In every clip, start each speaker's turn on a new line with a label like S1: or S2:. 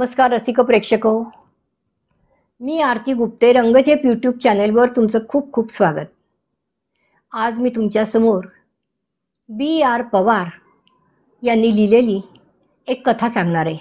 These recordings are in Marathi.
S1: नमस्कार रसिक प्रेक्षक हो, मी आरती गुप्ते रंगजेप यूट्यूब चॅनेलवर तुमचं खूप खूप स्वागत। आज मी तुमच्यासमोर B.R. पवार यांनी लिहिलेली एक कथा सांगणार आहे,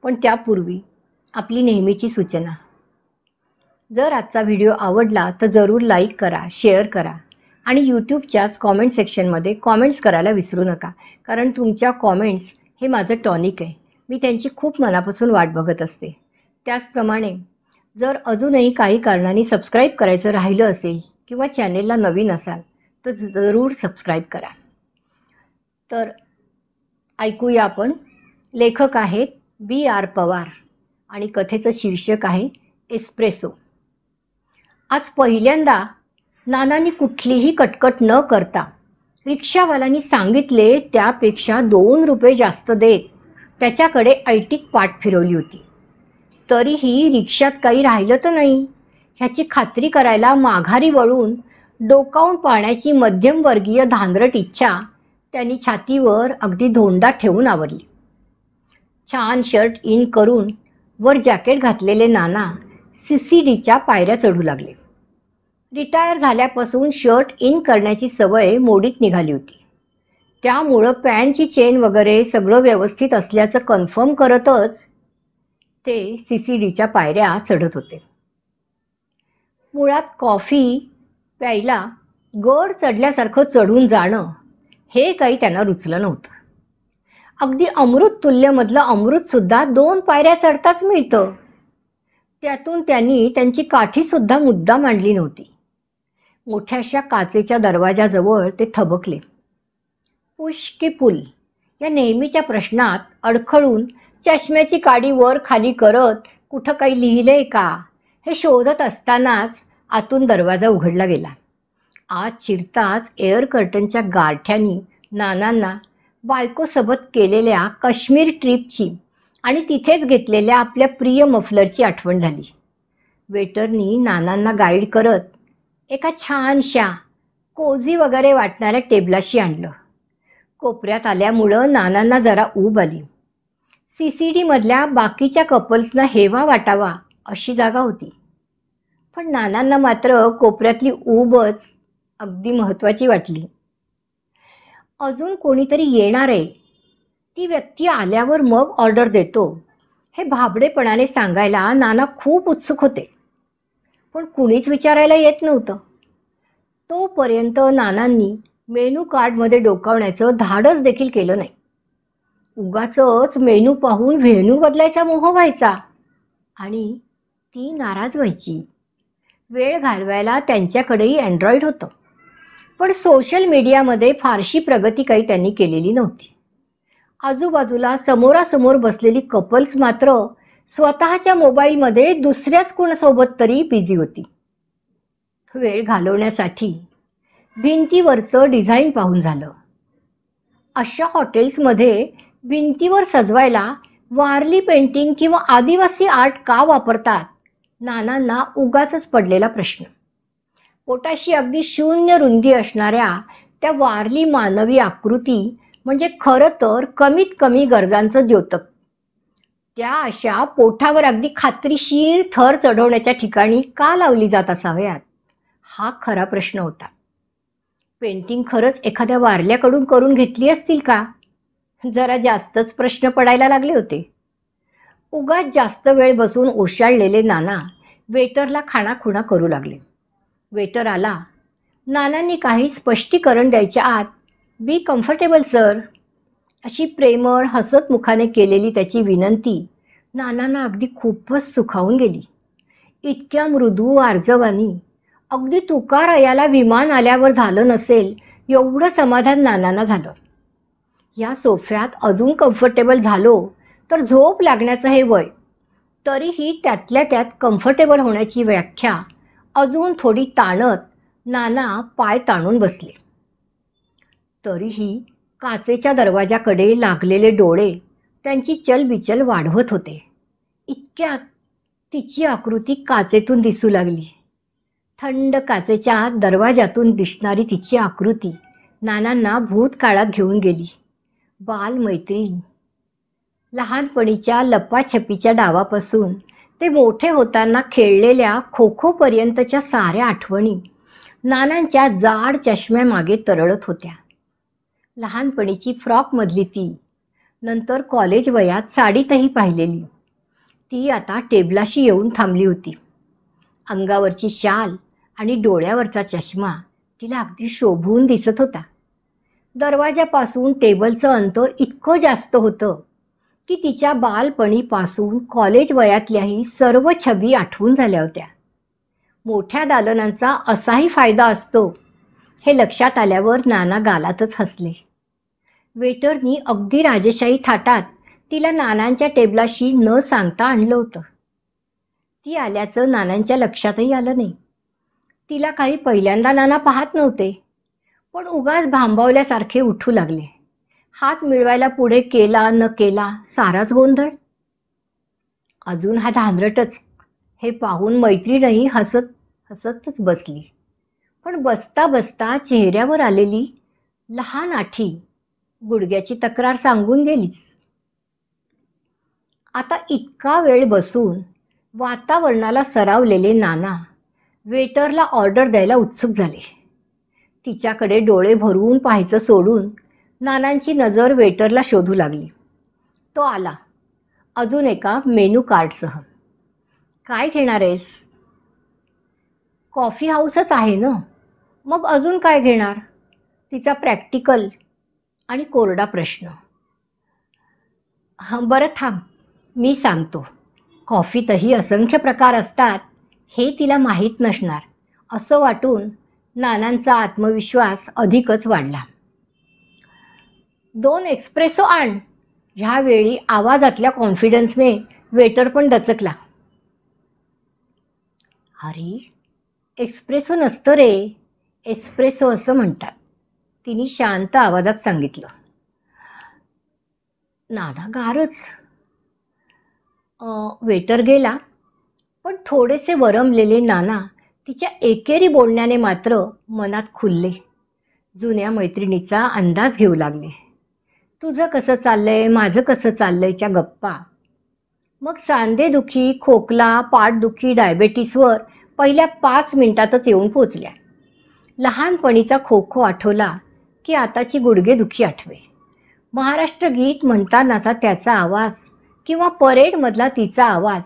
S1: पण त्यापूर्वी आपली नेहमीची सूचना। जर आजचा व्हिडिओ आवडला तर जरूर लाईक करा, शेअर करा आणि यूट्यूबच्या कॉमेंट सेक्शनमध्ये कॉमेंट्स करायला विसरू नका, कारण तुमच्या कॉमेंट्स हे माझं टॉनिक आहे। मी त्यांची खूप मनापासून वाट बघत असते। त्याचप्रमाणे जर अजूनही काही कारणांनी सबस्क्राईब करायचं राहिलं असेल किंवा चॅनेलला नवीन असाल तर जरूर सबस्क्राईब करा। तर ऐकूया आपण। लेखक आहेत B.R. पवार आणि कथेचं शीर्षक आहे एस्प्रेसो। आज पहिल्यांदा नानांनी कुठलीही कटकट न करता रिक्षावाल्यांनी सांगितले त्यापेक्षा 2 रुपये जास्त देत त्याच्याकडे ऐटीक पाठ फिरवली होती। तरीही रिक्षात काही राहिलं तर नाही ह्याची खात्री करायला माघारी वळून डोकावून पाहण्याची मध्यमवर्गीय धांदरट इच्छा त्यांनी छातीवर अगदी धोंडा ठेवून आवरली। छान शर्ट इन करून वर जॅकेट घातलेले नाना CCDच्या पायऱ्या चढू लागले। रिटायर झाल्यापासून शर्ट इन करण्याची सवय मोडीत निघाली होती, त्यामुळं पॅन्टची चेन वगैरे सगळं व्यवस्थित असल्याचं कन्फर्म करतच ते CCDच्या पायऱ्या चढत होते। मुळात कॉफी प्यायला गड चढल्यासारखं चढून जाणं हे काही त्यांना रुचलं नव्हतं। अगदी अमृत तुल्यमधलं अमृतसुद्धा 2 पायऱ्या चढताच मिळतं, त्यातून त्यांनी त्यांची काठीसुद्धा मुद्दाम आणली नव्हती। मोठ्याशा काचेच्या दरवाजाजवळ ते थबकले। पुश की पुल या नेहमीच्या प्रश्नात अडखळून चष्म्याची काडी वर खाली करत कुठं काही लिहिलंय का हे शोधत असतानाच आतून दरवाजा उघडला गेला। आत शिरताच एअर कर्टनच्या गारठ्यानी नानांना बायकोसोबत केलेल्या काश्मीर ट्रिपची आणि तिथेच घेतलेल्या आपल्या प्रिय मफलरची आठवण झाली। वेटरनी नानांना गाईड करत एका छानशा कोझी वगैरे वाटणाऱ्या टेबलाशी आणलं। कोपऱ्यात आल्यामुळं नानांना जरा ऊब आली। CCD मधल्या बाकीच्या कपल्सना हेवा वाटावा अशी जागा होती, पण नानांना मात्र कोपऱ्यातली ऊबच अगदी महत्त्वाची वाटली। अजून कोणीतरी येणार आहे, ती व्यक्ती आल्यावर मग ऑर्डर देतो हे भाबडेपणाने सांगायला नाना खूप उत्सुक होते, पण कुणीच विचारायला येत नव्हतं। तोपर्यंत नानांनी मेनू कार्डमध्ये डोकावण्याचं धाडस देखील केलं नाही। उगाचच मेनू पाहून व्हेन्यू बदलायचा मोह व्हायचा आणि ती नाराज व्हायची। वेळ घालवायला त्यांच्याकडेही अँड्रॉइड होतं, पण सोशल मीडियामध्ये फारशी प्रगती काही त्यांनी केलेली नव्हती। आजूबाजूला समोरासमोर बसलेली कपल्स मात्र स्वतःच्या मोबाईलमध्ये दुसऱ्याच कोणासोबत तरी बिझी होती। वेळ घालवण्यासाठी भिंतीवरचं डिझाईन पाहून झालं। अशा हॉटेल्समध्ये भिंतीवर सजवायला वारली पेंटिंग किंवा आदिवासी आर्ट का वापरतात, नानांना उगाचच पडलेला प्रश्न। पोटाशी अगदी शून्य रुंदी असणाऱ्या त्या वारली मानवी आकृती म्हणजे खरं तर कमीत कमी गरजांचं द्योतक। त्या अशा पोटावर अगदी खात्रीशीर थर चढवण्याच्या ठिकाणी का लावली जात असाव्यात, हा खरा प्रश्न होता। पेंटिंग खरंच एखाद्या वारल्याकडून करून घेतली असतील का, जरा जास्तच प्रश्न पडायला लागले होते। उगाच जास्त वेळ बसून ओशाळलेले नाना वेटरला खाणाखुणा करू लागले। वेटर आला। नानांनी काही स्पष्टीकरण द्यायच्या आत बी कम्फर्टेबल सर अशी प्रेमळ हसत मुखाने केलेली त्याची विनंती नानांना अगदी खूपच सुखावून गेली। इतक्या मृदू आर्जवानी अगदी तुकारायाला विमान आल्यावर झालं नसेल एवढं समाधान नानांना झालं। या सोफ्यात अजून कम्फर्टेबल झालो तर झोप लागण्याचं हे वय, तरीही त्यातल्या त्यात कम्फर्टेबल होण्याची व्याख्या अजून थोडी ताणत नाना पाय ताणून बसले। तरीही काचेच्या दरवाजाकडे लागलेले डोळे त्यांची चलबिचल वाढवत होते। इतक्यात तिची आकृती काचेतून दिसू लागली। थंड काचेच्या दरवाजातून दिसणारी तिची आकृती नानांना भूतकाळात घेऊन गेली। बालमैत्रीण लहानपणीच्या लपाछपीच्या डावापासून ते मोठे होताना खेळलेल्या खो खोपर्यंतच्या साऱ्या आठवणी नानांच्या जाड चष्म्यामागे तरळत होत्या. लहानपणीची फ्रॉकमधली ती, नंतर कॉलेज वयात साडीतही पाहिलेली ती आता टेबलाशी येऊन थांबली होती. अंगावरची शाल आणि डोळ्यावरचा चष्मा तिला अगदी शोभून दिसत होता. दरवाजापासून टेबलचं अंतर इतकं जास्त होतं की तिच्या बालपणीपासून कॉलेज वयातल्याही सर्व छबी आठवून झाल्या होत्या. मोठ्या दालनांचा असाही फायदा असतो हे लक्षात आल्यावर नाना गालातच हसले. वेटरनी अगदी राजेशाही थाटात तिला नानांच्या टेबलाशी न सांगता आणलं होतं. ती आल्याचं नानांच्या लक्षातही आलं नाही. तिला काही पहिल्यांदा नाना पाहत नव्हते, पण उगाच भांबावल्यासारखे उठू लागले. हात मिळवायला पुढे केला न केला साराच गोंधळ. अजून हा धांदरटच हे पाहून मैत्रीणही हसतच बसली. पण बसता बसता चेहऱ्यावर आलेली लहान आठी गुडघ्याची तक्रार सांगून गेलीच. आता इतका वेळ बसून वातावरणाला सरावलेले नाना वेटरला ऑर्डर द्यायला उत्सुक झाले. तिच्याकडे डोळे भरून पाहायचं सोडून नानांची नजर वेटरला शोधू लागली. तो आला अजून एका मेनू कार्डसह. काय घेणार आहेस? कॉफी हाऊसच आहे ना, मग अजून काय घेणार? तिचा प्रॅक्टिकल आणि कोरडा प्रश्न. बरं थांब, मी सांगतो. कॉफीतही असंख्य प्रकार असतात हे तिला माहीत नसणार असं वाटून नानांचा आत्मविश्वास अधिकच वाढला. 2 एक्सप्रेसो आण. ह्यावेळी आवाजातल्या कॉन्फिडन्सने वेटर पण दचकला. अरे, एक्सप्रेसो नसतं रे, एस्प्रेसो असं म्हणतात, तिने शांत आवाजात सांगितलं. नाना गारच. वेटर गेला, पण थोडेसे वरमलेले नाना तिच्या एकेरी बोलण्याने मात्र मनात खुलले. जुन्या मैत्रिणीचा अंदाज घेऊ लागले. तुझं कसं चाललंय, माझं कसं चाललंयच्या गप्पा. मग सांधेदुखी, खोकला, पाठदुखी, डायबेटीसवर पहिल्या 5 मिनिटातच येऊन पोचल्या. लहानपणीचा खो खो आठवला की आताची गुडघेदुखी आठवे. महाराष्ट्र गीत म्हणतानाचा त्याचा आवाज किंवा परेडमधला तिचा आवाज,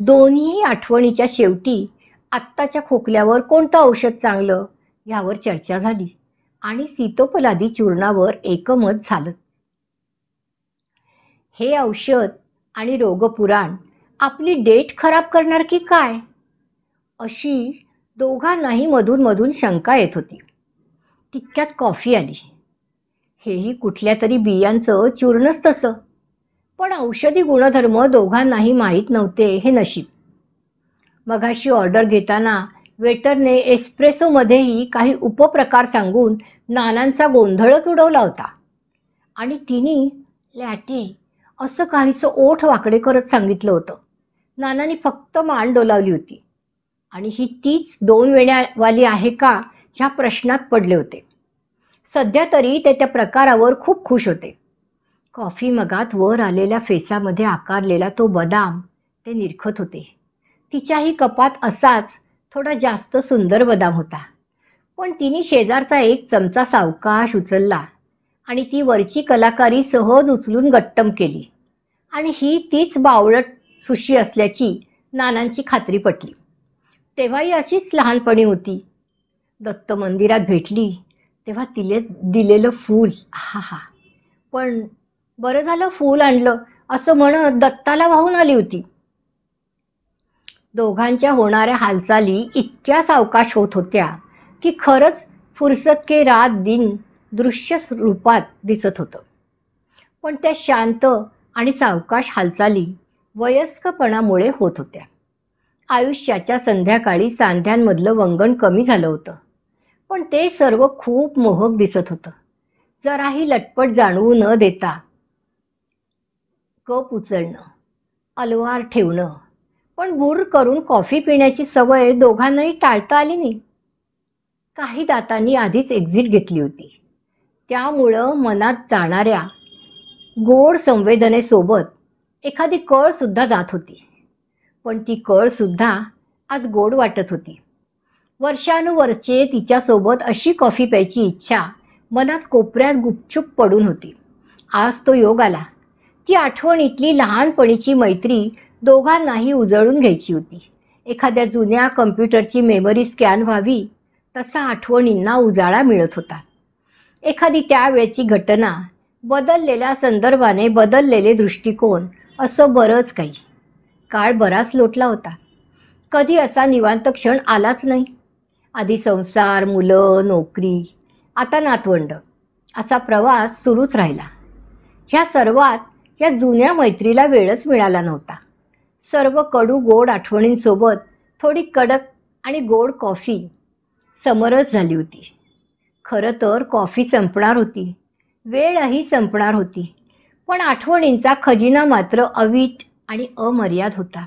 S1: दोन्ही आठवणीच्या शेवटी आत्ताच्या खोकल्यावर कोणतं औषध चांगलं यावर चर्चा झाली आणि सीतोपलादी चूर्णावर एकमत झालं. हे औषध आणि रोगपुराण आपली डेट खराब करणार की काय, अशी दोघांनाही मधून मधून शंका येत होती. तितक्यात कॉफी आली. हेही कुठल्या तरी बियांचं चूर्णच तसं, पण औषधी गुणधर्म दोघांनाही माहीत नव्हते हे नशीब. मगाशी ऑर्डर घेताना वेटरने एस्प्रेसोमध्येही काही उपप्रकार सांगून नानांचा गोंधळच उडवला होता आणि तिने लॅटे असं काहीसं ओठ वाकडे करत सांगितलं होतं. नानांनी फक्त मान डोलावली होती आणि ही तीच 2 वेण्यावाली आहे का ह्या प्रश्नात पडले होते. सध्या तरी ते त्या प्रकारावर खूप खुश होते. कॉफी मगात वर आलेल्या फेसामध्ये आकारलेला तो बदाम ते निरखत होते. तिच्याही कपात असाच थोडा जास्त सुंदर बदाम होता, पण तिने शेजारचा एक चमचा सावकाश उचलला आणि ती वरची कलाकारी सहज उचलून गट्टम केली आणि ही तीच बावळट सुशी असल्याची नानांची खात्री पटली. तेव्हाही अशीच लहानपणी होती. दत्त मंदिरात भेटली तेव्हा तिले दिलेलं फूल, हा, पण बरं झालं फूल आणलं असं म्हणत दत्ताला वाहून आली होती. दोघांच्या होणाऱ्या हालचाली इतक्या सावकाश होत होत्या की खरंच फुरसत के रात दिन दृश्य रूपात दिसत होतं. पण त्या शांत आणि सावकाश हालचाली वयस्कपणामुळे होत होत्या. आयुष्याच्या संध्याकाळी सांध्यांमधलं वंगण कमी झालं होतं, पण ते सर्व खूप मोहक दिसत होतं. जराही लटपट जाणवू न देता कप उचलणं, अलवार ठेवणं, पण बुर करून कॉफी पिण्याची सवय दोघांनाही टाळता आली नाही. काही दातांनी आधीच एक्झिट घेतली होती, त्यामुळं मनात जाणाऱ्या गोड संवेदनेसोबत एखादी कळसुद्धा जात होती, पण ती कळसुद्धा आज गोड वाटत होती. वर्षानुवर्षे तिच्यासोबत अशी कॉफी प्यायची इच्छा मनात कोपऱ्यात गुपचूप पडून होती. आज तो योग आला. ती आठवणीतली लहानपणीची मैत्री दोघांनाही उजळून घ्यायची होती. एखाद्या जुन्या कम्प्युटरची मेमरी स्कॅन व्हावी तसा आठवणींना उजाळा मिळत होता. एखादी त्यावेळची घटना, बदललेल्या संदर्भाने बदललेले दृष्टिकोन, असं बरंच काही. काळ बराच लोटला होता. कधी असा निवांत क्षण आलाच नाही. आधी संसार, मुलं, नोकरी, आता नातवंड, असा प्रवास सुरूच राहिला. ह्या सर्वात या जुन्या मैत्रीला वेळच मिळाला नव्हता. सर्व कडू गोड आठवणींसोबत थोडी कडक आणि गोड कॉफी समरस झाली होती. खरं तर कॉफी संपणार होती, वेळही संपणार होती, पण आठवणींचा खजिना मात्र अवीट आणि अमर्याद होता.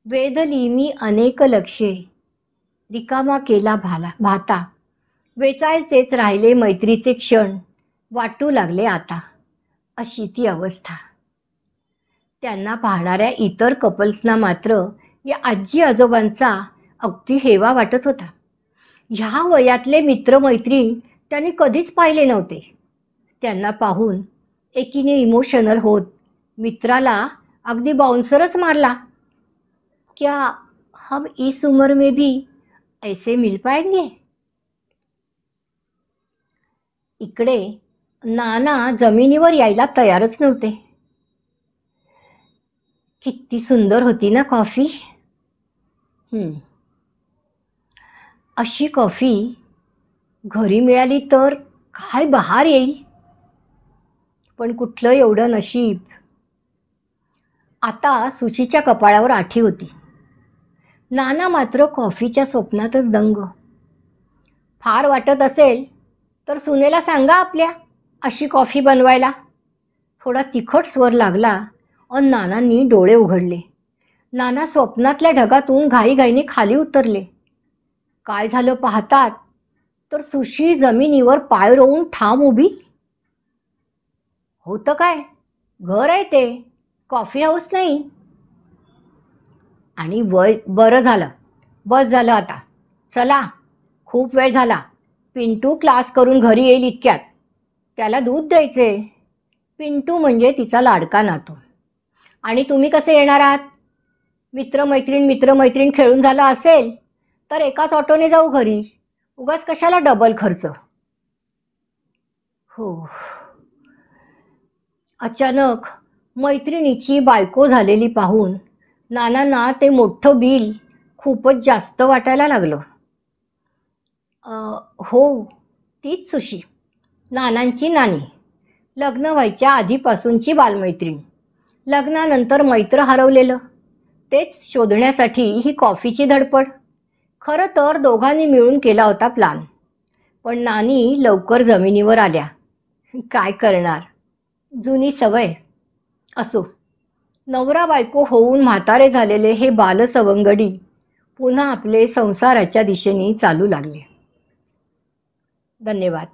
S1: वेधली मी अनेक लक्षे, रिकामा केला भाता, वेचायचेच राहिले मैत्रीचे क्षण, वाटू लागले आता, अशी ती अवस्था. त्यांना पाहणाऱ्या इतर कपल्सना मात्र या आजी आजोबांचा अगदी हेवा वाटत होता. ह्या वयातले मित्रमैत्रीण त्यांनी कधीच पाहिले नव्हते. त्यांना पाहून एकीने इमोशनल होत मित्राला अगदी बाउन्सरच मारला. क्या हम इस उम्र में भी ऐसे मिल पाएंगे? इकडे नाना जमिनीवर यायला तयारच नव्हते. किती सुंदर होती ना कॉफी. अशी कॉफी घरी मिळाली तर काय बहार येईल. पण कुठलं एवढं नशीब. आता सुशीच्या कपाळावर आठी होती. नाना मात्र कॉफीच्या स्वप्नातच दंग. फार वाटत असेल तर सुनेला सांगा आपल्या अशी कॉफी बनवायला. थोडा तिखट स्वर लागला अन नानांनी डोळे उघडले. नाना स्वप्नातल्या ढगातून घाईघाईने खाली उतरले. काय झालं पाहतात तर सुशी जमिनीवर पाय रोवून ठाम उभी. होतं काय, घर आहे ते, कॉफी हाऊस नाही. आणि बरं झालं, बस झालं आता. चला, खूप वेळ झाला. पिंटू क्लास करून घरी येईल इतक्यात. त्याला दूध द्यायचे. पिंटू म्हणजे तिचा लाडका नातू. आणि तुम्ही कसे येणार आहात? मित्रमैत्रीण खेळून झाला असेल तर एकाच ऑटोने जाऊ घरी. उगाच कशाला डबल खर्च. हो. अचानक मैत्रिणीची बायको झालेली पाहून नानांना ते मोठं बिल खूपच जास्त वाटायला लागलं. हो, तीच सुशी, नानांची नानी, लग्न व्हायच्या आधीपासूनची बालमैत्रीण. लग्नानंतर मैत्र हरवलेलं, तेच शोधण्यासाठी ही कॉफीची धडपड. खरं तर दोघांनी मिळून केला होता प्लान, पण नानी लवकर जमिनीवर आल्या. काय करणार, जुनी सवय. असो, नवरा बायको होऊन म्हातारे झालेले हे बालसवंगडी पुन्हा आपले संसाराच्या दिशेने चालू लागले. धन्यवाद.